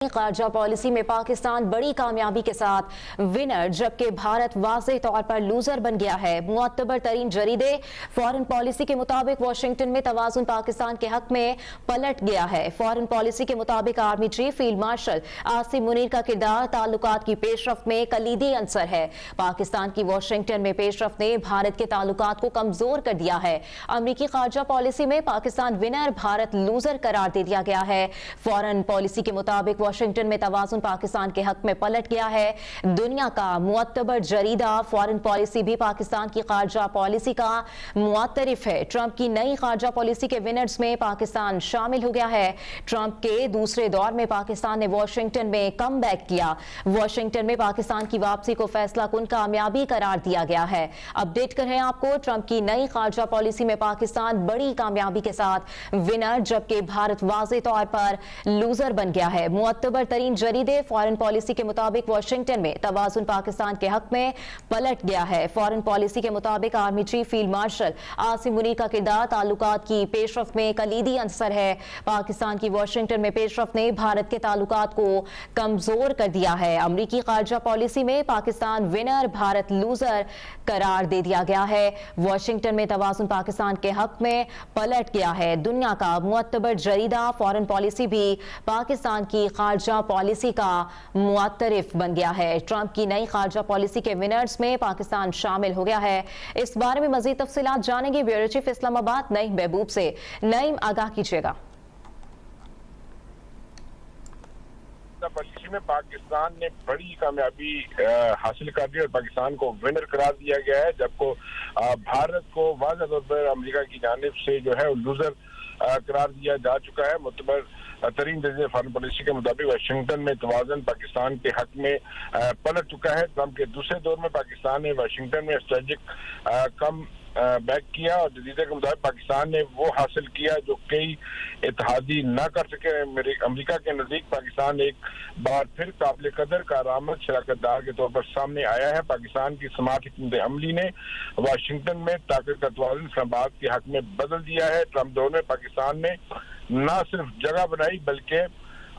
खारजा policy में पाकिस्तान बड़ी कामयाबी के साथ विनर जबकि भारत वाज़ेह तौर पर लूजर बन गया है। मुअत्तबर तरीन जरीदे फॉरेन पॉलिसी के मुताबिक वाशिंगटन में तवाज़ुन पाकिस्तान के हक में पलट गया है। फॉरेन पॉलिसी के मुताबिक army chief field martial Asim Munir का किरदार ताल्लुकात की पेशरफ में कलीदी अंसर है। पाकिस्तान की वाशिंगटन में पेशरफ ने भारत के ताल्लुकात को कमजोर कर दिया है। अमरीकी खारजा पॉलिसी में पाकिस्तान विनर भारत लूजर करार दे दिया गया है। फॉरेन पॉलिसी के मुताबिक वाशिंगटन में तवाज़ुन पाकिस्तान के हक में पलट गया है। दुनिया का मुअत्तबर जरीदा फॉरेन पॉलिसी भी पाकिस्तान की खारजा पॉलिसी का मुआतरिफ है। ट्रंप की नई खारजा पॉलिसी के विनर्स में पाकिस्तान शामिल हो गया है। ट्रंप के दूसरे दौर में पाकिस्तान ने वाशिंगटन में कम बैक किया। वाशिंगटन में पाकिस्तान की वापसी को फैसला कुन कामयाबी करार दिया गया है। अपडेट कर रहे हैं आपको, ट्रंप की नई खारजा पॉलिसी में पाकिस्तान बड़ी कामयाबी के साथ विनर जबकि भारत वाज़ेह तौर पर लूजर बन गया है। मुअत्तबर तरीन जरीदे फॉरेन पॉलिसी के मुताबिक वाशिंगटन में तवाज़ुन पाकिस्तान के हक में पलट गया है। फॉरेन पॉलिसी के मुताबिक army chief field martial Asim Munir का किरदार ताल्लुकात की पेशरफ में कलीदी अंसर है। पाकिस्तान की वाशिंगटन में पेशरफ ने भारत के ताल्लुकात को कमजोर कर दिया है। अमरीकी खारजा पॉलिसी में पाकिस्तान विनर भारत लूजर करार दे दिया गया है। वाशिंगटन में तवाज़ुन पाकिस्तान के हक में पलट गया है। दुनिया का मुअत्तबर जरीदा फॉरेन पॉलिसी भी पाकिस्तान की खारजा पॉलिसी का मुआतरिफ बन गया है। ट्रंप की नई खारजा पॉलिसी के विनर्स में पाकिस्तान शामिल हो गया है। इस बारे में मजीद तफसीलात जानेंगे ब्यूरो चीफ इस्लामाबाद नईम महबूब से। नईम, आगाह कीजिएगा। पॉलिसी में पाकिस्तान ने बड़ी कामयाबी हासिल कर दी और पाकिस्तान को विनर करार दिया गया है, जबको भारत को वाज़ेह तौर पर अमेरिका की जानिब से जो है लूजर करार दिया जा चुका है। मुतबर तरीन जरिए फॉरेन पॉलिसी के मुताबिक वाशिंगटन में तवाज़ुन पाकिस्तान के हक में पलट चुका है। ट्रंप के दूसरे दौर में पाकिस्तान ने वाशिंगटन में स्ट्रेटेजिक कम बैक किया और जदीदा के मुताबिक पाकिस्तान ने वो हासिल किया जो कई इत्तेहादी ना कर सके। अमेरिका के नजदीक पाकिस्तान एक बार फिर काबिल कदर कारआमद शराकतदार के तौर पर सामने आया है। पाकिस्तान की स्मार्ट हिकमत अमली ने वाशिंगटन में ताकत का तवाज़ुन इस्लामाबाद के हक में बदल दिया है। ट्रंप दौर में पाकिस्तान ने न सिर्फ जगह बनाई बल्कि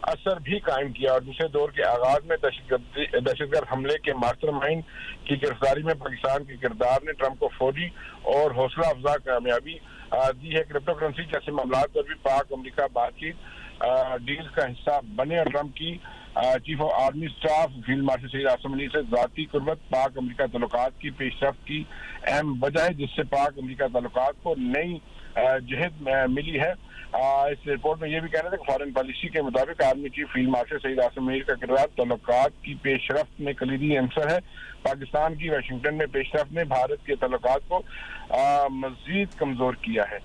असर भी कायम किया और दूसरे दौर के आगाज में दहशतगर्द हमले के मास्टरमाइंड की गिरफ्तारी में पाकिस्तान के किरदार ने ट्रंप को फौरी और हौसला अफजा कामयाबी दी है। क्रिप्टो करेंसी जैसे मामला पर भी पाक अमेरिका बातचीत डील का हिस्सा बने और ट्रंप की chief of army staff field marshal Syed Asim Munir से ज़ाती कुर्बत पाक अमेरिका ताल्लुकात की पेशरफ्त की अहम वजह है, जिससे पाक अमेरिका ताल्लुकात को नई जहद मिली है। इस रिपोर्ट में यह भी कहना था कि फॉरेन पॉलिसी के मुताबिक army chief field marshal Syed Asim Munir का किरदार ताल्लुकात की पेशरफ्त में कलीदी अंसर है। पाकिस्तान की वाशिंगटन में पेशरफ्त ने भारत के ताल्लुकात को मजीद कमजोर किया है।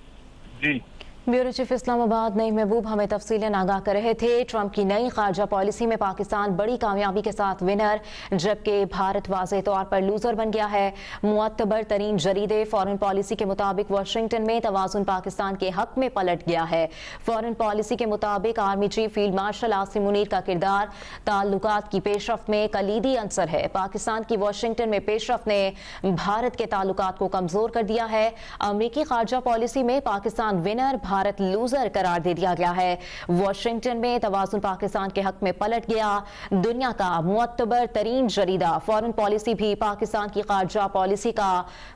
जी, ब्यूरो चीफ इस्लामाबाद नईम महबूब हमें तफसीलें आगाह कर रहे थे। ट्रंप की नई खारजा पॉलिसी में पाकिस्तान बड़ी कामयाबी के साथ विनर जबकि भारत वाज़ेह तौर पर लूजर बन गया है। मुअत्तबर तरीन जरीदे फॉरेन पॉलिसी के मुताबिक वाशिंगटन में तवाज़ुन पाकिस्तान के हक में पलट गया है। फॉरेन पॉलिसी के मुताबिक army chief field martial Asim Munir का किरदार ताल्लुकात की पेशरफ्त में कलीदी अंसर है। पाकिस्तान की वाशिंगटन में पेशरफ्त ने भारत के ताल्लुकात को कमजोर कर दिया है। अमरीकी खारजा पॉलिसी में पाकिस्तान विनर भारत लूजर करार दे दिया गया है। वाशिंगटन में तवाज़ुन पाकिस्तान के हक में पलट गया। दुनिया का मुअत्तबर तरीन जरीदा फॉरेन पॉलिसी भी पाकिस्तान की खारजा पॉलिसी का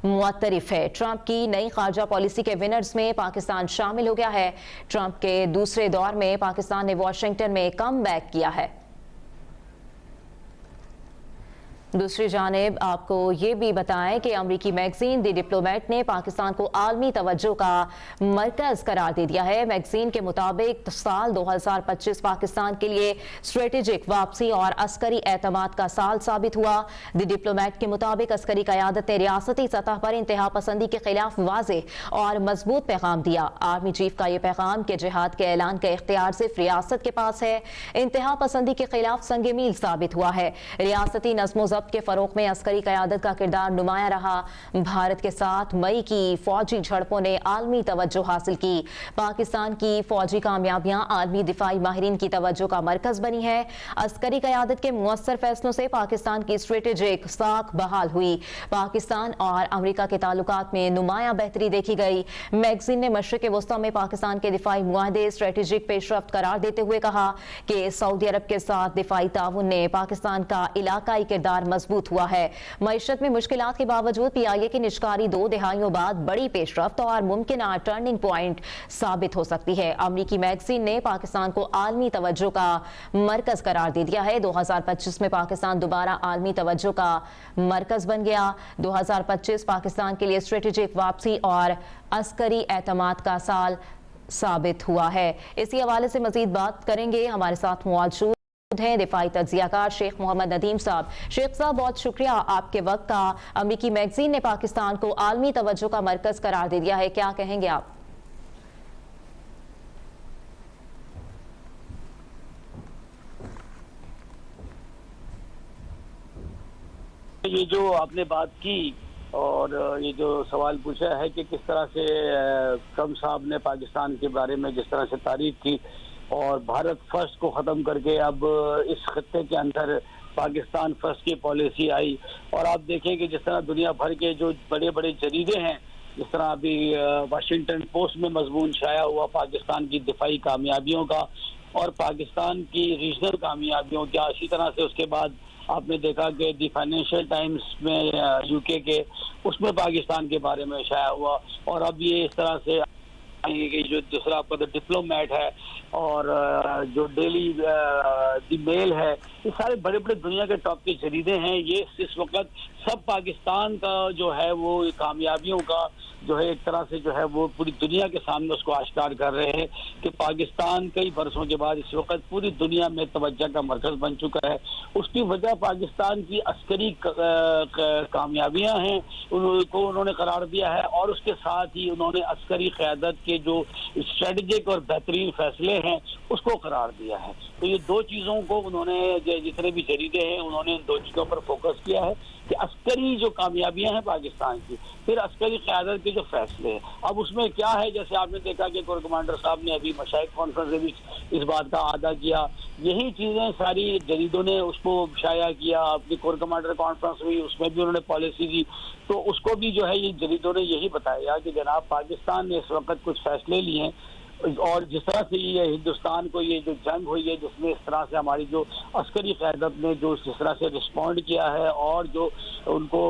मुअत्तरिफ है। ट्रंप की नई खारजा पॉलिसी के विनर्स में पाकिस्तान शामिल हो गया है। ट्रंप के दूसरे दौर में पाकिस्तान ने वाशिंगटन में कम बैक किया है। दूसरी जानिब आपको ये भी बताएं कि अमरीकी मैगजीन द डिप्लोमेट ने पाकिस्तान को आलमी तवज्जो का मरकज करार दे दिया है। मैगजीन के मुताबिक साल 2025 पाकिस्तान के लिए स्ट्रेटेजिक वापसी और अस्करी एतमाद का साल साबित हुआ। द डिप्लोमेट के मुताबिक अस्करी क़यादत ने रियासती सतह पर इंतहा पसंदी के खिलाफ वाज़ेह और मजबूत पैगाम दिया। आर्मी चीफ का यह पैगाम कि जिहाद के ऐलान का इख्तियार सिर्फ रियासत के पास है, इंतहा पसंदी के खिलाफ संग मील साबित हुआ है। रियासती नज़्मो जब्त के फरोग में अस्करी क़यादत का किरदार नुमाया रहा। भारत के साथ मई की फौजी झड़पों ने आलमी तवज्जो हासिल की। पाकिस्तान की फौजी कामयाबियां आलमी दिफाई माहिरीन की तवज्जो का मरकज बनी है। अस्करी क़यादत के मुअस्सर फैसलों से पाकिस्तान की स्ट्रेटेजिक साख बहाल हुई। पाकिस्तान और अमरीका के ताल्लुकात में नुमाया बेहतरी देखी गई। मैगजीन ने मशरिक़ वस्ता में पाकिस्तान के दिफाई मुआहदे स्ट्रेटेजिक पेशरफ्त करार देते हुए कहा कि सऊदी अरब के साथ दिफाई ताउन ने पाकिस्तान का इलाकाई किरदार मजबूत हुआ है। मईशत में मुश्किलात के बावजूद PIA की निष्कारी 2 दहाइयों बाद बड़ी पेशरफ्त और मुमकिन टर्निंग पॉइंट साबित हो सकती है। अमरीकी मैगजीन ने पाकिस्तान को आलमी तवज्जो का मरकज करार दे दिया है। 2025 में पाकिस्तान दोबारा आलमी तवज्जो का मरकज बन गया। 2025 पाकिस्तान के लिए स्ट्रेटेजिक वापसी और अस्करी एतमाद का साल साबित हुआ है। इसी हवाले से मजीद बात करेंगे। हमारे साथ मौजूद हैं दिफाई तज्जियाकार शेख मोहम्मद नदीम साहब। शेख साहब, बहुत शुक्रिया आपके वक्त का। अमरीकी मैगजीन ने पाकिस्तान को आलमी तवज्जो का मरकज करार दे दिया है, क्या कहेंगे आप? ये जो आपने बात की और ये जो सवाल पूछा है कि किस तरह से ट्रम्प साहब ने पाकिस्तान के बारे में जिस तरह से तारीफ की और भारत फर्स्ट को ख़त्म करके अब इस खत्ते के अंदर पाकिस्तान फर्स्ट की पॉलिसी आई, और आप देखें कि जिस तरह दुनिया भर के जो बड़े बड़े जरीदे हैं, जिस तरह अभी वाशिंगटन पोस्ट में मजमून छाया हुआ पाकिस्तान की दिफाई कामयाबियों का और पाकिस्तान की रीजनल कामयाबियों का, इसी तरह से उसके बाद आपने देखा कि दी फाइनेंशियल टाइम्स में UK के उसमें पाकिस्तान के बारे में छाया हुआ, और अब ये इस तरह से जो दूसरा आपका तो डिप्लोमेट है और जो डेली दी मेल है, ये सारे बड़े बड़े दुनिया के टॉप के जरीदे हैं। ये इस वक्त सब पाकिस्तान का जो है वो कामयाबियों का जो है एक तरह से जो है वो पूरी दुनिया के सामने उसको आश्कार कर रहे हैं कि पाकिस्तान कई बरसों के बाद इस वक्त पूरी दुनिया में तवज्जो का मरकज बन चुका है। उसकी वजह पाकिस्तान की अस्करी कामयाबियां हैं, उनको उन्होंने करार दिया है, और उसके साथ ही उन्होंने अस्करी क़यादत के जो स्ट्रेटेजिक और बेहतरीन फैसले हैं उसको करार दिया है। तो ये 2 चीज़ों को उन्होंने, जितने भी जरीदे हैं, उन्होंने इन 2 चीज़ों पर फोकस किया है कि अस्करी जो कामयाबियां हैं पाकिस्तान की, फिर अस्करी क़यादत के जो फैसले हैं। अब उसमें क्या है, जैसे आपने देखा कि कोर कमांडर साहब ने अभी मशाइख कॉन्फ्रेंस में भी इस बात का आदा किया, यही चीज़ें सारी जरीदों ने उसको शाया किया। अपनी कोर कमांडर कॉन्फ्रेंस हुई, उसमें भी उन्होंने पॉलिसी दी, तो उसको भी जो है ये जरीदों ने यही बताया कि जनाब पाकिस्तान ने इस वक्त कुछ फैसले लिए हैं, और जिस तरह से ये हिंदुस्तान को ये जो जंग हुई है, जिसमें इस तरह से हमारी जो अस्करी क़यादत ने जो जिस तरह से रिस्पॉन्ड किया है और जो उनको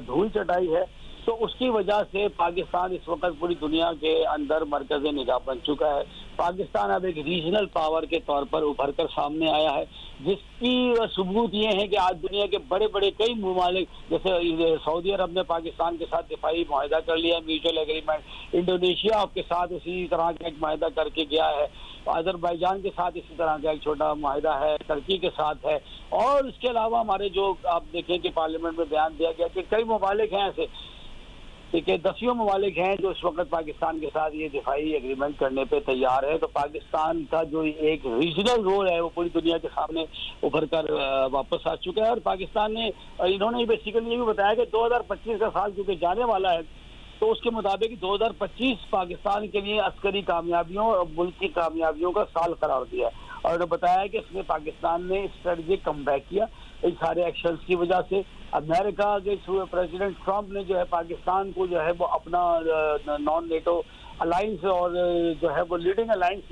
धूल चटाई है, तो उसकी वजह से पाकिस्तान इस वक्त पूरी दुनिया के अंदर मरकज़ निगाह बन चुका है। पाकिस्तान अब एक रीजनल पावर के तौर पर उभर कर सामने आया है, जिसकी सबूत ये है कि आज दुनिया के बड़े बड़े कई ममालिक, जैसे सऊदी अरब ने पाकिस्तान के साथ दिफाई मुआहदा कर लिया, म्यूचुअल एग्रीमेंट, इंडोनेशिया आपके साथ उसी तरह का एक मुआहदा करके गया है, अजरबैजान के साथ इसी तरह का एक छोटा मुआहदा है, तुर्की के साथ है, और इसके अलावा हमारे जो आप देखें कि पार्लियामेंट में बयान दिया गया कि कई ममालिक हैं ऐसे, ठीक है, 10 ममालिक हैं जो इस वक्त पाकिस्तान के साथ ये दिफाई एग्रीमेंट करने पे तैयार है। तो पाकिस्तान का जो एक रीजनल रोल है वो पूरी दुनिया के सामने उभर कर वापस आ चुका है। और पाकिस्तान ने, इन्होंने बेसिकली ये भी बताया कि 2025 का साल क्योंकि जाने वाला है, तो उसके मुताबिक 2025 पाकिस्तान के लिए अस्करी कामयाबियों और मुल्क की कामयाबियों का साल करार दिया है। और उन्होंने बताया कि इसमें पाकिस्तान ने स्ट्रेटजिक कमबैक किया इन सारे एक्शंस की वजह से। अमेरिका के प्रेसिडेंट ट्रंप ने जो है पाकिस्तान को जो है वो अपना नॉन नेटो अलायंस और जो है वो लीडिंग अलायंस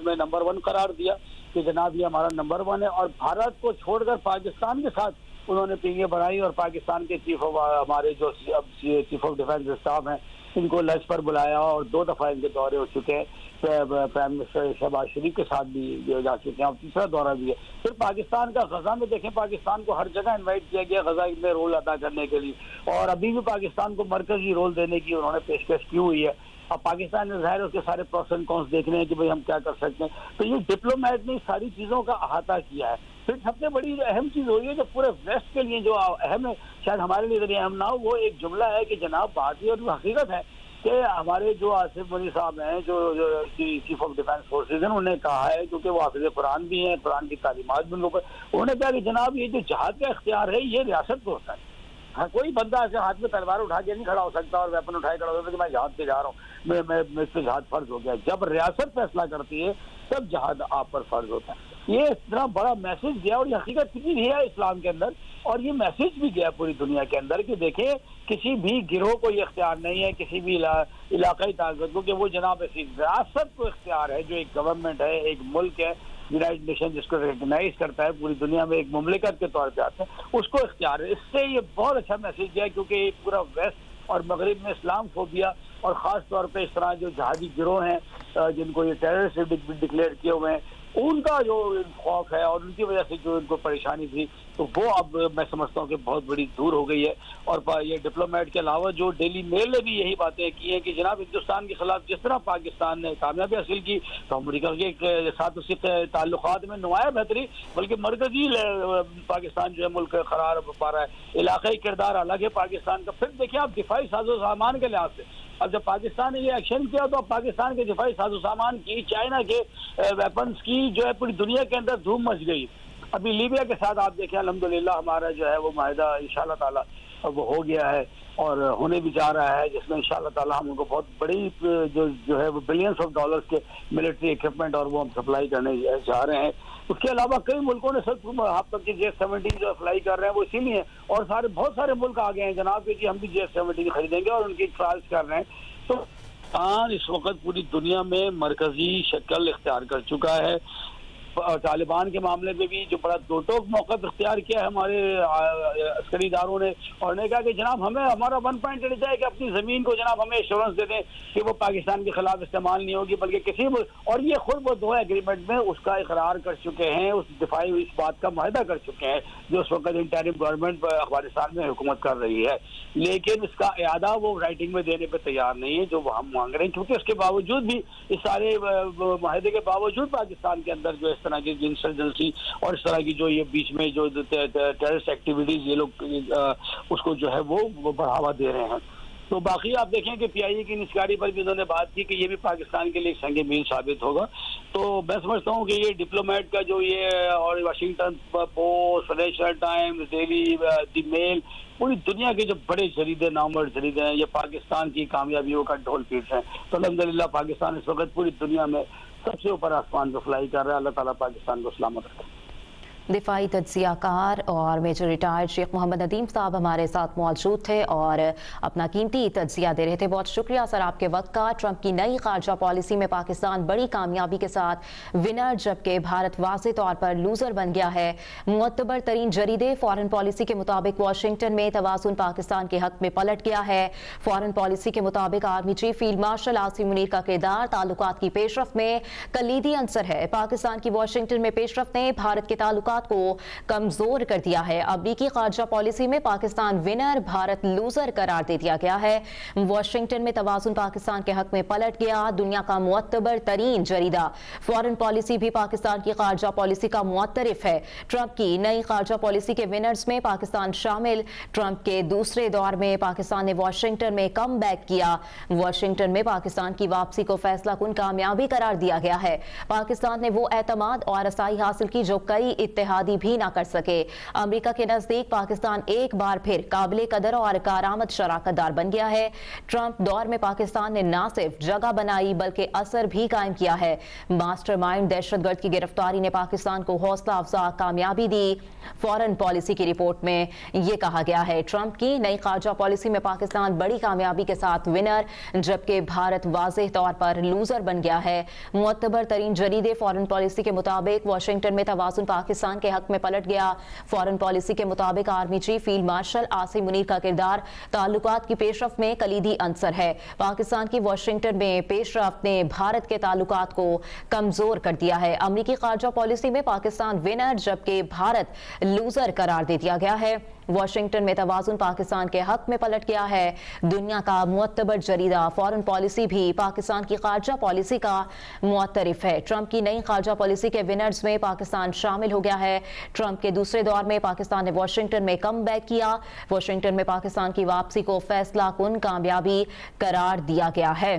में नंबर 1 करार दिया कि जनाब ये हमारा नंबर 1 है। और भारत को छोड़कर पाकिस्तान के साथ उन्होंने पींगे बढ़ाई, और पाकिस्तान के हमारे जो चीफ ऑफ डिफेंस स्टाफ हैं इनको लंच पर बुलाया, और 2 दफ़ा इनके दौरे हो चुके हैं। प्राइम मिनिस्टर शहबाज शरीफ के साथ भी जा चुके हैं, और तीसरा दौरा भी है। फिर पाकिस्तान का गजा में देखें, पाकिस्तान को हर जगह इनवाइट किया गया गजा में रोल अदा करने के लिए, और अभी भी पाकिस्तान को मरकजी रोल देने की उन्होंने पेशकश की हुई है। अब पाकिस्तान ने ज़ाहिर उसके सारे प्रोस एंड कॉन्स देखने हैं कि भाई हम क्या कर सकते हैं। तो ये डिप्लोमेट ने सारी चीज़ों का अहाता किया है। फिर सबसे बड़ी अहम चीज़ हो रही है जो पूरे वेस्ट के लिए जो अहम है, शायद हमारे लिए अहम ना हो, वो एक जुमला है कि जनाब भारतीय, और हकीकत है कि हमारे जो आसिफ मनी साहब हैं, जो चीफ ऑफ डिफेंस फोर्सेज हैं, उन्होंने कहा है, क्योंकि वो हाफिज कुरान भी हैं, कुरान की तालीमात भी उनके ऊपर, उन्होंने कहा कि जनाब ये जो जहाद का इख्तियार है ये रियासत को होता है। हाँ, कोई बंदा ऐसे हाथ में तलवार उठा के नहीं खड़ा हो सकता और वेपन उठाए खड़ा हो सकता कि मैं जहाद पे जा रहा हूँ, मैं इस पे जहाद फर्ज हो गया। जब रियासत फैसला करती है तब जहाद आप पर फर्ज होता है। ये इतना बड़ा मैसेज गया और ये हकीकत कितनी है इस्लाम के अंदर, और ये मैसेज भी गया पूरी दुनिया के अंदर कि देखें किसी भी गिरोह को ये इख्तियार नहीं है, किसी भी इलाकाई ताकत को, कि वो जनाब ऐसी रियासत को इख्तियार है, जो एक गवर्नमेंट है, एक मुल्क है, यूनाइटेड नेशन जिसको रिकग्नाइज करता है पूरी दुनिया में एक मुमलिकत के तौर पे आता है, उसको इख्तियार है। इससे ये बहुत अच्छा मैसेज गया, क्योंकि पूरा वेस्ट और मगरिब में इस्लाम फोबिया और ख़ास तौर पे इस तरह जो जहादी गिरोह हैं जिनको ये टेररिस्ट डिक्लेयर किए हुए हैं, उनका जो खौफ है और उनकी वजह से जो इनको परेशानी थी, तो वो अब मैं समझता हूँ कि बहुत बड़ी दूर हो गई है। और ये डिप्लोमेट के अलावा जो डेली मेल ने भी यही बातें की हैं कि जनाब हिंदुस्तान के खिलाफ जिस तरह पाकिस्तान ने कामयाबी हासिल की, तो अमरीका के साथ उसके ताल्लुकात में नुमाया बेहतरी, बल्कि मरकजी पाकिस्तान जो है मुल्क करार पा रहा है, इलाकाई किरदार अलग है पाकिस्तान का। फिर देखिए आप दिफाई साजो सामान के लिहाज से, अब जब पाकिस्तान ने ये एक्शन किया तो अब पाकिस्तान के दिफाई साजो सामान की, चाइना के वेपन्स की जो है पूरी दुनिया के अंदर धूम मच गई। अभी लीबिया के साथ आप देखें अल्हम्दुलिल्लाह हमारा जो है वो माहिदा इंशाल्लाह ताला वो हो गया है और होने भी जा रहा है, जिसमें इंशाल्लाह ताला हम उनको बहुत बड़ी जो है वो बिलियंस ऑफ डॉलर्स के मिलिट्री इक्विपमेंट और वो हम सप्लाई करने जा रहे हैं। उसके अलावा कई मुल्कों ने आप तक की JF-17 जो अप्लाई कर रहे हैं वो इसीलिए है, और बहुत सारे मुल्क आ गए हैं जनाब कि हम भी JF-17 खरीदेंगे और उनकी ट्रायल्स कर रहे हैं। तो पाकिस्तान इस वक्त पूरी दुनिया में मरकजी शक्ल इख्तियार कर चुका है। तालिबान के मामले में भी जो बड़ा दो टोक मौका इख्तियार किया है हमारे अस्करी इदारों ने, और ने कहा कि जनाब हमें हमारा 1 पॉइंट लेना है कि अपनी ज़मीन को जनाब हमें एश्योरेंस दे दें कि वो पाकिस्तान के खिलाफ इस्तेमाल नहीं होगी, बल्कि किसी, और ये खुद वो 2 एग्रीमेंट में उसका इकरार कर चुके हैं, उस दिफाई इस बात का माहिदा कर चुके हैं जो उस वक्त इंटरिम गवर्नमेंट अफगानिस्तान में हुकूमत कर रही है। लेकिन इसका इआदा वो राइटिंग में देने पर तैयार नहीं है जो वो हम मांग रहे हैं, क्योंकि उसके बावजूद भी, इस सारे माहिदे के बावजूद पाकिस्तान के अंदर जो इस तरह की इंसर्जेंसी और इस तरह की जो ये बीच में जो टेररिस्ट एक्टिविटीज ये लोग उसको जो है वो बढ़ावा दे रहे हैं। तो बाकी आप देखें कि PIA की निष्कारी पर भी उन्होंने बात की कि ये भी पाकिस्तान के लिए एक संग मील साबित होगा। तो मैं समझता हूँ कि ये डिप्लोमेट का जो ये, और Washington Post, Financial Times, Daily the Mail, पूरी दुनिया के जो बड़े जरीदे, नामवर जरीदे हैं, ये पाकिस्तान की कामयाबियों का ढोल पीट हैं। तो अल्हम्दुलिल्लाह पाकिस्तान इस वक्त पूरी दुनिया में सबसे ऊपर आसमान पर फ्लाई कर रहा है। अल्लाह ताला पाकिस्तान को सलामत रखे। दिफाई तज्जियाकार और मेजर रिटायर्ड शेख मोहम्मद नदीम साहब हमारे साथ मौजूद थे और अपना कीमती तज्जिया दे रहे थे। बहुत शुक्रिया सर आपके वक्त का। ट्रंप की नई खारजा पॉलिसी में पाकिस्तान बड़ी कामयाबी के साथ विनर, जबकि भारत वाज़े तौर पर लूजर बन गया है। मुअतबर तरीन जरीदे फॉरेन पॉलिसी के मुताबिक वाशिंगटन में तवाज़ुन पाकिस्तान के हक में पलट गया है। फॉरेन पॉलिसी के मुताबिक army chief field martial Asim Munir का किरदार ताल्लुकात की पेशरफ में कलीदी अंसर है। पाकिस्तान की वाशिंगटन में पेशरफ ने भारत के ताल्लुकात को कमजोर कर दिया है। अमरीकी खारजा पॉलिसी में पाकिस्तान विनर, भारत लूजर करार दे दिया गया है। वाशिंगटन में तवाज़ुन पाकिस्तान के हक में पलट गया। दुनिया का मुअत्तबर तरीन जरीदा फॉरेन पॉलिसी भी पाकिस्तान की खारजा पॉलिसी का मुअत्तरिफ है। ट्रंप की नई खारजा पॉलिसी के विनर्स में पाकिस्तान शामिल। ट्रंप के दूसरे दौर में पाकिस्तान ने वाशिंगटन में कम बैक किया। वाशिंगटन में पाकिस्तान की वापसी को फैसला कुन कामयाबी करार दिया गया है। पाकिस्तान ने वो एतमाद और रसाई हासिल की जो कई इत्तेहादी भी ना कर सके। अमेरिका के नजदीक पाकिस्तान एक बार फिर काबिल कदर और कारामद शराकतदार बन गया है। ट्रंप दौर में पाकिस्तान ने न सिर्फ जगह बनाई बल्कि असर भी कायम किया है। मास्टरमाइंड दहशतगर्द की गिरफ्तारी ने पाकिस्तान को हौसला अफजा कामयाबी दी। फॉरेन पॉलिसी की रिपोर्ट में यह कहा गया है, ट्रंप की नई खारजा पॉलिसी में पाकिस्तान बड़ी कामयाबी के साथ विनर, जबकि भारत वाज़ेह तौर पर लूजर बन गया है। मुअत्तबर तरीन जरीदे फॉरेन पॉलिसी के मुताबिक वाशिंगटन में तवाज़ुन पाकिस्तान के हक में पलट गया। फॉरेन पॉलिसी के मुताबिक army chief field martial Asim Munir का किरदार ताल्लुकात की पेशरफ में कलीदी अंसर है। पाकिस्तान की वाशिंगटन में पेशरफ ने भारत के ताल्लुकात को कमजोर कर दिया है। अमरीकी खारजा पॉलिसी में पाकिस्तान विनर, जबकि भारत लूजर करार दे दिया गया है। वाशिंगटन में तवाज़ुन पाकिस्तान के हक में पलट गया है। दुनिया का मुअत्तबर जरीदा फॉरेन पॉलिसी भी पाकिस्तान की खारजा पॉलिसी का मुअत्तरिफ है। ट्रंप की नई खारजा पॉलिसी के विनर्स में पाकिस्तान शामिल हो गया है। ट्रंप के दूसरे दौर में पाकिस्तान ने वाशिंगटन में कम बैक किया। वाशिंगटन में पाकिस्तान की वापसी को फैसला कुन कामयाबी करार दिया गया है।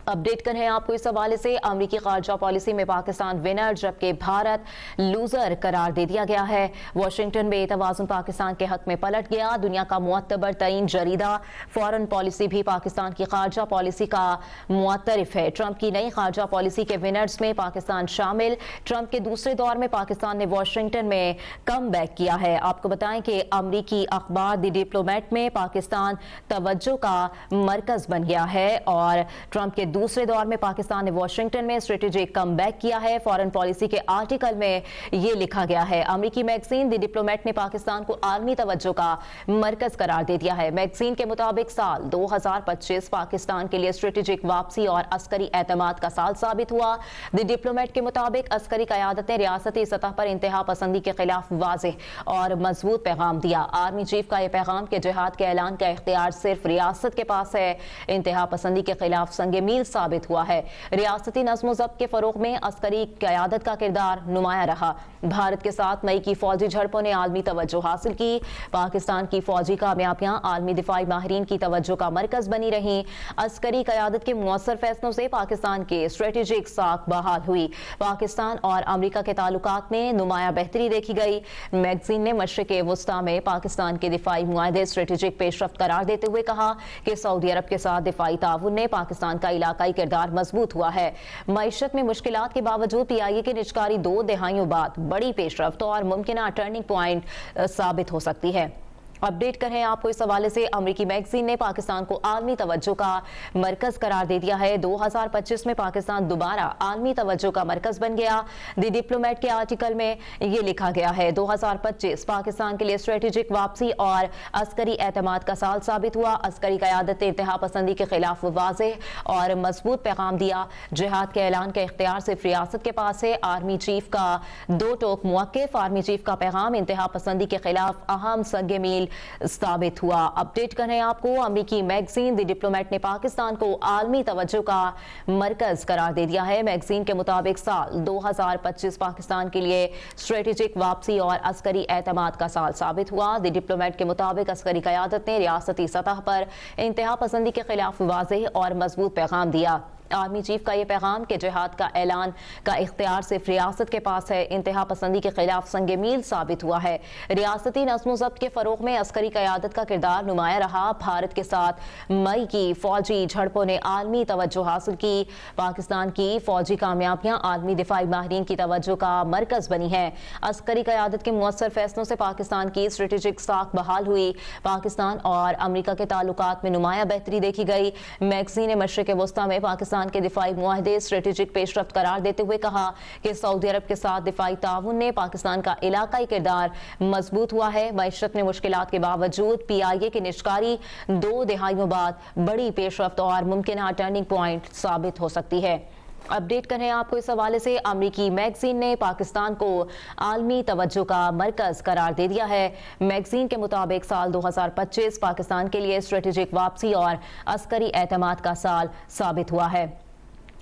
अपडेट करें आपको इस हवाले से, अमरीकी खारजा पॉलिसी में पाकिस्तान विनर जबकि भारत लूजर करार दे दिया गया है। वाशिंगटन में तवाज़ुन पाकिस्तान के हक में पलट गया। दुनिया का मुअत्तबर तरीन जरीदा फॉरेन पॉलिसी भी पाकिस्तान की खारजा पॉलिसी का मुअत्तरिफ है। ट्रंप की नई खारजा पॉलिसी के विनर्स में पाकिस्तान शामिल। ट्रंप के दूसरे दौर में पाकिस्तान ने वाशिंगटन में कम बैक किया है। आपको बताएं कि अमरीकी अखबार द डिप्लोमेट में पाकिस्तान तवज्जो का मरकज बन गया है और ट्रंप के दूसरे दौर में पाकिस्तान ने वाशिंगटन में स्ट्रेटेजिक कमबैक किया है। फॉरेन पॉलिसी के आर्टिकल में यह लिखा गया है। अमेरिकी मैगजीन द डिप्लोमेट ने पाकिस्तान को आलमी तवज्जो का मरकज करार दे दिया है। मैगजीन के मुताबिक साल 2025 पाकिस्तान के लिए स्ट्रेटेजिक वापसी और अस्करी एतमाद का साल साबित हुआ। द डिप्लोमेट के मुताबिक अस्करी क़यादत ने रियासती सतह पर इंतहा पसंदी के खिलाफ वाज़ेह और मजबूत पैगाम दिया। आर्मी चीफ का यह पैगाम कि जिहाद के ऐलान का इख्तियार सिर्फ रियासत के पास है, इंतहा पसंदी के खिलाफ संगे मील साबित हुआ है। रियासती नज़्म ज़ब्त के फरोग में अस्करी क़यादत का किरदार नुमाया रहा। भारत के साथ मई की फौजी झड़पों ने आलमी तवज्जो हासिल की। पाकिस्तान की फौजी कामयाबियां आलमी दिफाई माहिरीन की तवज्जो का मरकज बनी रही। अस्करी क़यादत के मुअस्सर फैसलों से पाकिस्तान के स्ट्रेटेजिक साख बहाल हुई। पाकिस्तान और अमरीका के ताल्लुकात में नुमाया बेहतरी देखी गई। मैगजीन ने मशरिक़ वस्ता में पाकिस्तान के दिफाई मुआहदे स्ट्रेटेजिक पेशरफ्त करार देते हुए कहा कि सऊदी अरब के साथ दिफाई ताउन ने पाकिस्तान का इलाकाई किरदार मजबूत हुआ है। मईशत में मुश्किलात के बावजूद PIA की निजकारी 2 दहाइयों बाद बड़ी पेशरफ्त और मुमकिन टर्निंग पॉइंट साबित हो सकती है। अपडेट करें आपको इस हवाले से, अमरीकी मैगजीन ने पाकिस्तान को आलमी तवज्जो का मरकज करार दे दिया है। 2025 में पाकिस्तान दोबारा आलमी तवज्जो का मरकज बन गया। द डिप्लोमेट के आर्टिकल में ये लिखा गया है 2025 पाकिस्तान के लिए स्ट्रेटेजिक वापसी और अस्करी एतमाद का साल साबित हुआ। अस्करी क़यादत ने इंतहा पसंदी के खिलाफ वाज़ेह और मजबूत पैगाम दिया। जिहाद के ऐलान का इख्तियार सिर्फ रियासत के पास है। आर्मी चीफ का 2 टोक मुवक्किफ। आर्मी चीफ का पैगाम इंतहा पसंदी के खिलाफ अहम संगे मील साबित हुआ। अपडेट करें आपको, अमेरिकी मैगजीन द डिप्लोमेट ने पाकिस्तान को आलमी तवज्जो का मरकज करार दे दिया है। मैगजीन के मुताबिक साल 2025 पाकिस्तान के लिए स्ट्रेटेजिक वापसी और अस्करी एतमाद का साल साबित हुआ। द डिप्लोमेट के मुताबिक अस्करी क़यादत ने रियासती सतह पर इंतहा पसंदी के खिलाफ वाज़ेह और मजबूत पैगाम दिया। आर्मी चीफ का यह पैगाम कि जिहाद का ऐलान का इख्तियार सिर्फ रियासत के पास है, इंतहा पसंदी के खिलाफ संगे मील साबित हुआ है। रियासती नज़्म ज़ब्त के फरोग में अस्करी क़यादत का किरदार नुमाया रहा। भारत के साथ मई की फौजी झड़पों ने आलमी तवज्जो हासिल की। पाकिस्तान की फौजी कामयाबियां आलमी दिफाई माहिरीन की तवज्जो का मरकज बनी है। अस्करी क़यादत के मुअस्सर फैसलों से पाकिस्तान की स्ट्रेटेजिक साख बहाल हुई। पाकिस्तान और अमरीका के ताल्लुकात में नुमाया बेहतरी देखी गई। मैगजीन ने मशरिक़ वस्ता में पाकिस्तान के दिफाई मुआहदे स्ट्रेटेजिक पेशरफ्त करार देते हुए कहा कि सऊदी अरब के साथ दिफाई ताउन ने पाकिस्तान का इलाकाई किरदार मजबूत हुआ है। मईशत में मुश्किलात के बावजूद PIA की निजकारी 2 दहाइयों बाद बड़ी पेशरफ्त और मुमकिन टर्निंग पॉइंट साबित हो सकती है। अपडेट करें आपको इस हवाले से, अमरीकी मैगजीन ने पाकिस्तान को आलमी तवज्जो का मरकज करार दे दिया है। मैगजीन के मुताबिक साल 2025 पाकिस्तान के लिए स्ट्रेटेजिक वापसी और अस्करी एतमाद का साल साबित हुआ है।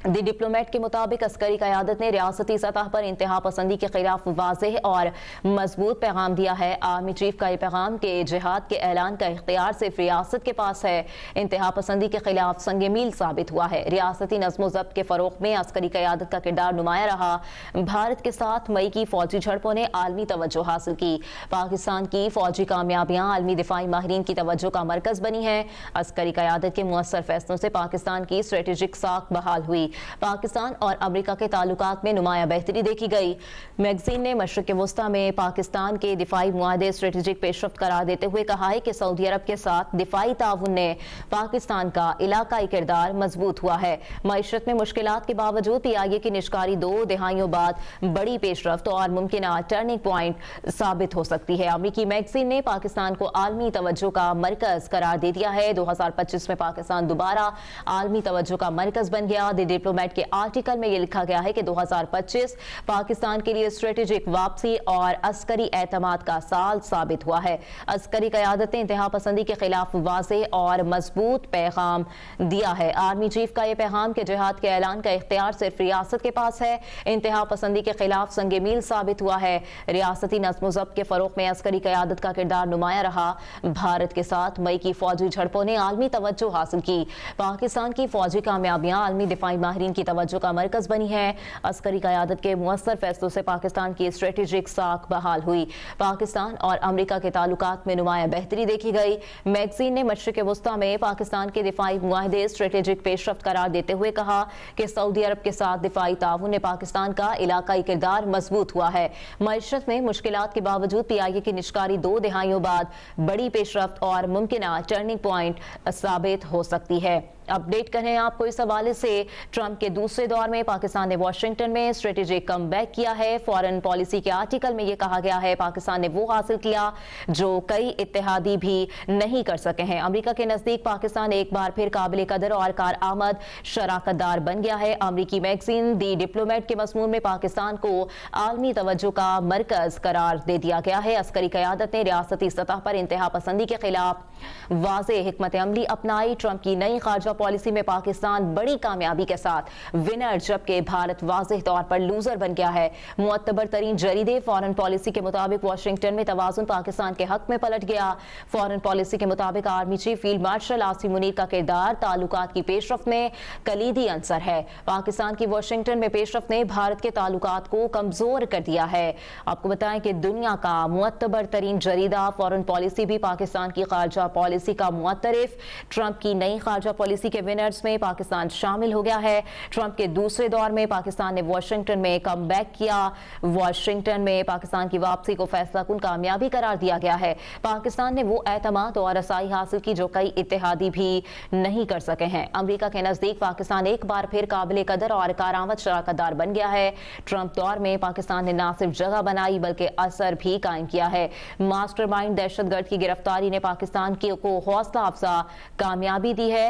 द डिप्लोमेट के मुताबिक अस्करी क़यादत ने रियासती सतह पर इंतहा पसंदी के खिलाफ वाज़ेह और मजबूत पैगाम दिया है। आर्मी चीफ का यह पैगाम कि जिहाद के ऐलान का इख्तियार सिर्फ रियासत के पास है, इंतहा पसंदी के खिलाफ संगे मील साबित हुआ है। रियासती नज़्म ज़ब्त के फरोग में अस्करी क़यादत का किरदार नुमाया रहा। भारत के साथ मई की फौजी झड़पों ने आलमी तवज्जो हासिल की। पाकिस्तान की फौजी कामयाबियां आलमी दिफाई माहिरीन की तवज्जो का मरकज बनी है। अस्करी क़यादत के मुअस्सर फैसलों से पाकिस्तान की स्ट्रेटेजिक साख बहाल हुई। पाकिस्तान और अमेरिका के ताल्लुकात में नुमाया बेहतरी देखी गई। मैगजीन ने मशरिक़ वस्ता में पाकिस्तान के दिफाई मुआहदे स्ट्रेटेजिक पेशरफ्त करार देते हुए कहा है कि सऊदी अरब के साथ दिफाई ताउन ने पाकिस्तान का इलाकाई किरदार मजबूत हुआ है। मईशत में मुश्किलात के बावजूद PIA की निजकारी 2 दहाइयों बाद बड़ी पेशरफ्त और मुमकिन टर्निंग पॉइंट साबित हो सकती है। अमेरिकी मैगजीन ने पाकिस्तान को आलमी तवज्जो का मरकज करार दे दिया है। 2025 में पाकिस्तान दोबारा आलमी तवज्जो का मरकज बन गया। द डिप्लोमेट के आर्टिकल में ये लिखा गया है कि 2025 पाकिस्तान के लिए स्ट्रेटेजिक वापसी और अस्करी एतमाद का साल साबित हुआ है। अस्करी क़यादत ने इंतहा पसंदी के खिलाफ वाज़ेह और मजबूत पैगाम दिया है। आर्मी चीफ का यह पैगाम कि जिहाद के ऐलान का इख्तियार सिर्फ रियासत के पास है, इंतहा पसंदी के खिलाफ संगे मील साबित हुआ है। रियासती नज़्म ज़ब्त के फरोग में अस्करी क़यादत का किरदार नुमाया रहा। भारत के साथ मई की फौजी झड़पों ने आलमी तवज्जो हासिल की। पाकिस्तान की फौजी कामयाबियां आलमी दिफाई माहिरीन की तवज्जो का मरकज बनी है। अस्करी क़यादत के मुअस्सर फैसलों से पाकिस्तान की स्ट्रेटेजिक साख बहाल हुई। पाकिस्तान और अमरीका के ताल्लुकात में नुमाया बेहतरी देखी गई। मैगजीन ने मशरिक़ वस्ता में पाकिस्तान के दिफाई मुआहदे स्ट्रेटेजिक पेशरफ्त करार देते हुए कहा कि सऊदी अरब के साथ दिफाई ताउन ने पाकिस्तान का इलाकाई किरदार मजबूत हुआ है। मईशत में मुश्किलात के बावजूद PIA की निष्कारी 2 दिहाइयों बाद बड़ी पेशरफ्त और मुमकिना टर्निंग पॉइंट साबित हो सकती है। अपडेट करें आपको इस हवाले से। ट्रंप के दूसरे दौर में पाकिस्तान ने वाशिंगटन में स्ट्रेटेजिक कमबैक किया है। फॉरेन पॉलिसी के आर्टिकल में यह कहा गया है पाकिस्तान ने वो हासिल किया जो कई इत्तेहादी भी नहीं कर सके हैं। अमेरिका के नजदीक पाकिस्तान एक बार फिर काबिल कदर और कारआमद शराकतदार बन गया है। अमेरिकी मैगजीन दी डिप्लोमेट के मज़मून में पाकिस्तान को आलमी तवज्जो का मरकज करार दे दिया गया है। अस्करी क़यादत ने रियासती सतह पर इंतहा पसंदी के खिलाफ वाज़ेह हिकमत अमली अपनाई। ट्रंप की नई खारजा पॉलिसी में पाकिस्तान बड़ी कामयाबी के साथ विनर जबकि भारत वाज़ेह तौर पर लूजर बन गया है। मुअत्तबर तरीन जरीदे फॉरेन पॉलिसी के मुताबिक वाशिंगटन में तवाज़ुन पाकिस्तान के हक में पलट गया। फॉरेन पॉलिसी के मुताबिक army chief field martial Asim Munir का किरदार ताल्लुकात की पेशरफ्त में कलीदी अंसर है। पाकिस्तान की वाशिंगटन में पेशरफ्त ने भारत के ताल्लुकात को कमजोर कर दिया है। आपको बताएं कि दुनिया का मुअत्तबर तरीन जरीदा फॉरेन पॉलिसी भी पाकिस्तान की खारजा पॉलिसी का मुअत्तरिफ। ट्रंप की नई खारजा पॉलिसी के विनर्स में पाकिस्तान शामिल हो गया है। ट्रंप के दूसरे दौर में पाकिस्तान ने वाशिंगटन में कमबैक किया। वाशिंगटन में पाकिस्तान की वापसी को फैसलाकुन कामयाबी करार दिया गया है। पाकिस्तान ने वो एतमाद और रसाई हासिल की जो कई इत्तेहादी भी नहीं कर सके हैं। अमेरिका के नजदीक पाकिस्तान एक बार फिर काबिल कदर और कारआमद शराकतदार बन गया है। ट्रंप दौर में पाकिस्तान ने न सिर्फ जगह बनाई बल्कि असर भी कायम किया है। मास्टरमाइंड दहशतगर्द की गिरफ्तारी ने पाकिस्तान को हौसला अफजा कामयाबी दी है।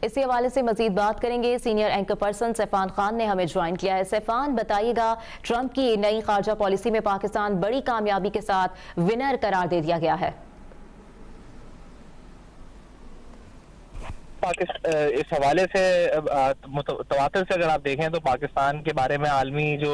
इसी हवाले से मजीद बात करेंगे। सीनियर एंकर पर्सन सैफान खान ने हमें ज्वाइन किया है। सैफान, बताइएगा, ट्रंप की नई खारजा पॉलिसी में पाकिस्तान बड़ी कामयाबी के साथ विनर करार दे दिया गया है। इस हवाले से तवातर से अगर आप देखें तो पाकिस्तान के बारे में आलमी जो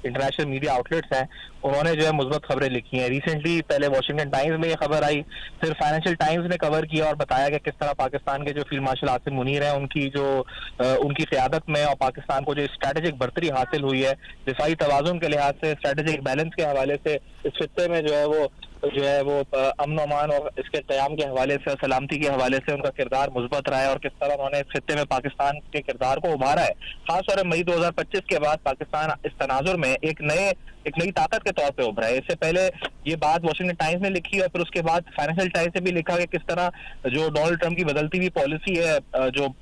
इंटरनेशनल मीडिया आउटलेट्स हैं उन्होंने जो है मुस्बत खबरें लिखी हैं। रिसेंटली पहले वॉशिंगटन टाइम्स में ये खबर आई, फिर फाइनेंशियल टाइम्स ने कवर किया और बताया कि किस तरह पाकिस्तान के जो फील्ड मार्शल आसिम मुनीर हैं उनकी क़यादत में और पाकिस्तान को जो स्ट्रेटेजिक बढ़तरी हासिल हुई है दिफाई तवाज़ुन के लिहाज से, स्ट्रेटेजिक बैलेंस के हवाले से इस खित्ते में जो है वो अमन अमान और इसके क़याम के हवाले से, सलामती के हवाले से उनका किरदार मुस्बत रहा है और किस तरह उन्होंने इस खित्ते में पाकिस्तान के किरदार को उभारा है। खासतौर पर मई 2025 के बाद पाकिस्तान इस तनाजुर में एक नई ताकत के तौर पे उभरा है। इससे पहले ये बात वॉशिंगटन टाइम्स ने लिखी और फिर उसके बाद फाइनेंशियल टाइम्स ने भी लिखा कि किस तरह जो डोनाल्ड ट्रंप की बदलती हुई पॉलिसी है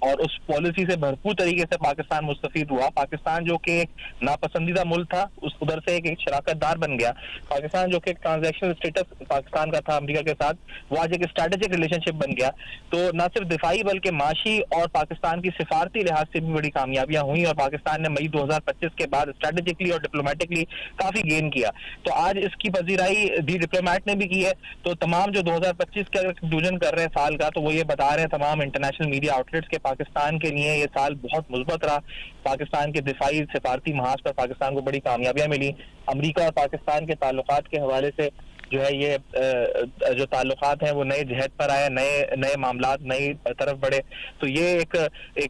और उस पॉलिसी से भरपूर तरीके से पाकिस्तान मुस्तफीद हुआ। पाकिस्तान जो कि एक नापसंदीदा मुल्क था उधर से एक शराकतदार बन गया। पाकिस्तान जो कि एक ट्रांजैक्शनल स्टेटस पाकिस्तान का था अमेरिका के साथ, वो आज एक स्ट्रेटेजिक रिलेशनशिप बन गया। तो न सिर्फ दिफाई बल्कि माशी और पाकिस्तान की सिफारती लिहाज से भी बड़ी कामयाबियां हुई और पाकिस्तान ने मई 2025 के बाद स्ट्रेटेजिकली और डिप्लोमेटिकली काफी गेन किया। तो आज इसकी पजीराई दी डिप्लोमेट ने भी की है। तो तमाम जो 2025 का कंक्लूजन कर रहे हैं साल का, तो वो ये बता रहे हैं तमाम इंटरनेशनल मीडिया आउटलेट्स के पाकिस्तान के लिए ये साल बहुत मुस्बत रहा। पाकिस्तान के दिफाई सिफारती महाज पर पाकिस्तान को बड़ी कामयाबियां मिली। अमेरिका और पाकिस्तान के ताल्लुकात के हवाले से जो है ये जो ताल्लुकात हैं वो नए जहद पर आए, नए मामलात नई तरफ बढ़े। तो ये एक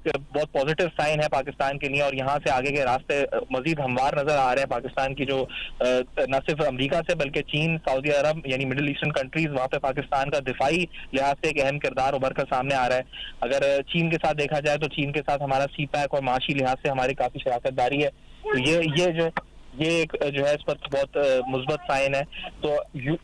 बहुत पॉजिटिव साइन है पाकिस्तान के लिए और यहाँ से आगे के रास्ते मजीद हमवार नजर आ रहे हैं पाकिस्तान की, जो न सिर्फ अमेरिका से बल्कि चीन, सऊदी अरब यानी मिडिल ईस्टर्न कंट्रीज, वहाँ पे पाकिस्तान का दिफाई लिहाज से एक अहम किरदार उभर कर सामने आ रहा है। अगर चीन के साथ देखा जाए तो चीन के साथ हमारा CPEC और माशी लिहाज से हमारी काफी शराकतदारी है। तो ये एक जो है इस पर बहुत मुस्बत साइन है। तो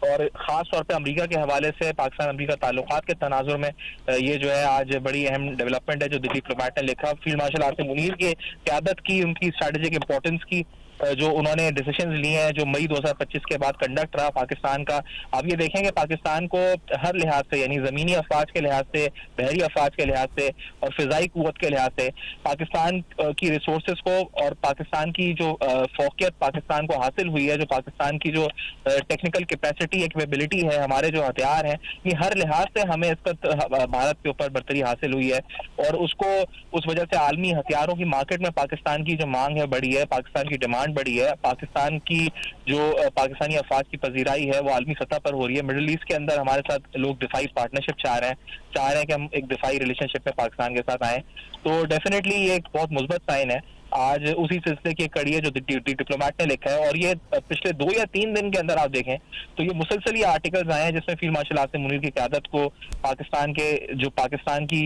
और ख़ास तौर पे अमेरिका के हवाले से पाकिस्तान अमेरिका ताल्लुकात के तनाजुर में ये जो है आज बड़ी अहम डेवलपमेंट है जो दिल्ली डिप्लोमेट ने लिखा। फील्ड मार्शल आसिम मुनीर की क़यादत की, उनकी स्ट्रेटेजिक इंपॉर्टेंस की जो उन्होंने डिसीजंस लिए हैं, जो मई 2025 के बाद कंडक्ट रहा पाकिस्तान का, आप ये देखेंगे पाकिस्तान को हर लिहाज से, यानी जमीनी अफवाज के लिहाज से, बहरी अफवाज के लिहाज से और फिजाई कुव्वत के लिहाज से पाकिस्तान की रिसोर्सेज को और पाकिस्तान की जो फौकियत पाकिस्तान को हासिल हुई है, जो पाकिस्तान की जो टेक्निकल कैपेसिटी कैपेबिलिटी है, हमारे जो हथियार हैं, ये हर लिहाज से हमें इस पर भारत के ऊपर बरतरी हासिल हुई है और उसको उस वजह से आलमी हथियारों की मार्केट में पाकिस्तान की जो मांग है बढ़ी है, पाकिस्तान की डिमांड बढ़ी है, पाकिस्तान की जो पाकिस्तानी अफवाज की पजीराई है वो आलमी सतह पर हो रही है। मिडिल ईस्ट के अंदर हमारे साथ लोग दिफाई पार्टनरशिप चाह रहे हैं कि हम एक दिफाई रिलेशनशिप में पाकिस्तान के साथ आए, तो डेफिनेटली ये एक बहुत मुस्बत साइन है। आज उसी सिलसिले की कड़ी है जो डिप्लोमेट ने लिखा है और ये पिछले 2 या 3 दिन के अंदर आप देखें तो ये मुसलसल ये आर्टिकल्स आए हैं जिसमें फील्ड मार्शल आसिम मुनीर की क़यादत को पाकिस्तान की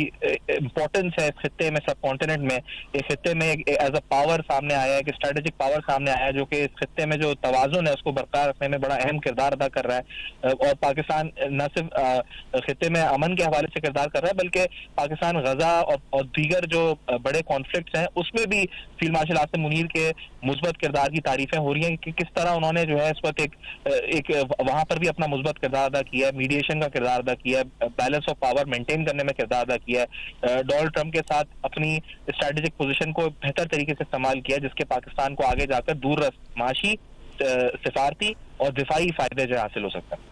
इम्पोर्टेंस है इस खित्ते में, सब कॉन्टिनेंट में, इस खित्ते में एज अ पावर सामने आया है, एक स्ट्रेटेजिक पावर सामने आया है जो कि इस खित्ते में जो तवाज़ुन है उसको बरकरार रखने में बड़ा अहम किरदार अदा कर रहा है। और पाकिस्तान न सिर्फ खित्ते में अमन के हवाले से किरदार कर रहा है बल्कि पाकिस्तान गजा और दीगर जो बड़े कॉन्फ्लिक्ट्स हैं उसमें भी फील्ड मार्शल आसिम मुनीर के मुस्बत किरदार की तारीफें हो रही हैं कि किस तरह उन्होंने जो है इस वक्त एक वहां पर भी अपना मुस्बत किरदार अदा किया है, मीडिएशन का किरदार अदा किया है, बैलेंस ऑफ पावर मेंटेन करने में किरदार अदा किया है, डोनाल्ड ट्रंप के साथ अपनी स्ट्रेटेजिक पोजीशन को बेहतर तरीके से इस्तेमाल किया जिसके पाकिस्तान को आगे जाकर दूर माशी, सिफारती और दिफाई फायदे जो हासिल हो सकता है।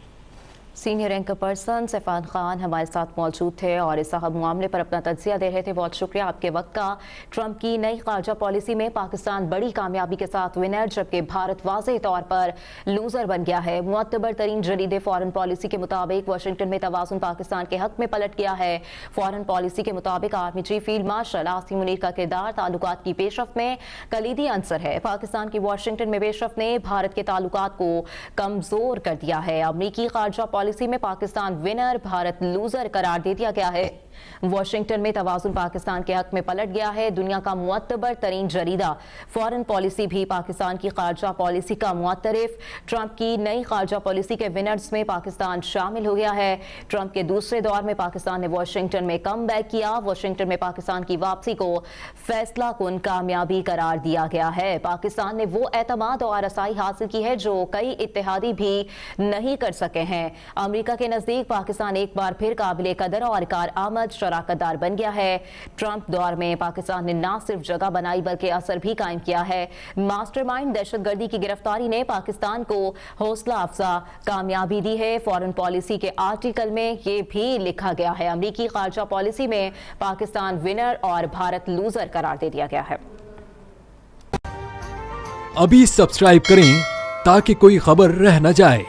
सीनियर एंकर पर्सन सैफान खान हमारे साथ मौजूद थे और इस अहम मामले पर अपना तज्जिया दे रहे थे। बहुत शुक्रिया आपके वक्त का। ट्रंप की नई खारजा पॉलिसी में पाकिस्तान बड़ी कामयाबी के साथ विनर जबकि भारत वाज़ेह तौर पर लूजर बन गया है। मुअत्तबर तरीन जरीदे फॉरेन पॉलिसी के मुताबिक वाशिंगटन में तवाज़ुन पाकिस्तान के हक में पलट गया है। फॉरेन पॉलिसी के मुताबिक army chief field martial Asim Munir का किरदार ताल्लुकात की पेशरफ में कलीदी अंसर है। पाकिस्तान की वाशिंगटन में पेशरफ ने भारत के ताल्लुकात को कमजोर कर दिया है। अमरीकी खारजा पॉलिसी में पाकिस्तान विनर भारत लूजर करार दे दिया गया है। वाशिंगटन में तवाज़ुन पाकिस्तान के हक में पलट गया है। दुनिया का मुअत्तबर तरीन जरीदा फॉरेन पॉलिसी भी पाकिस्तान की खारजा पॉलिसी का मुअत्तरिफ। ट्रंप की नई खारजा पॉलिसी के विनर्स में पाकिस्तान शामिल हो गया है। ट्रंप के दूसरे दौर में पाकिस्तान ने वाशिंगटन में कम बैक किया। वाशिंगटन में पाकिस्तान की वापसी को फैसला कुन कामयाबी करार दिया गया है। पाकिस्तान ने वो एतमाद और रसाई हासिल की है जो कई इत्तेहादी भी नहीं कर सके हैं। अमेरिका के नजदीक पाकिस्तान एक बार फिर काबिल कदर और कारआमद शराकतदार बन गया है। ट्रंप दौर में पाकिस्तान ने न सिर्फ जगह बनाई बल्कि असर भी कायम किया है। मास्टरमाइंड दहशतगर्दी की गिरफ्तारी ने पाकिस्तान को हौसला अफजा कामयाबी दी है। फॉरेन पॉलिसी के आर्टिकल में ये भी लिखा गया है अमरीकी खारजा पॉलिसी में पाकिस्तान विनर और भारत लूजर करार दे दिया गया है। अभी सब्सक्राइब करें ताकि कोई खबर रह न जाए।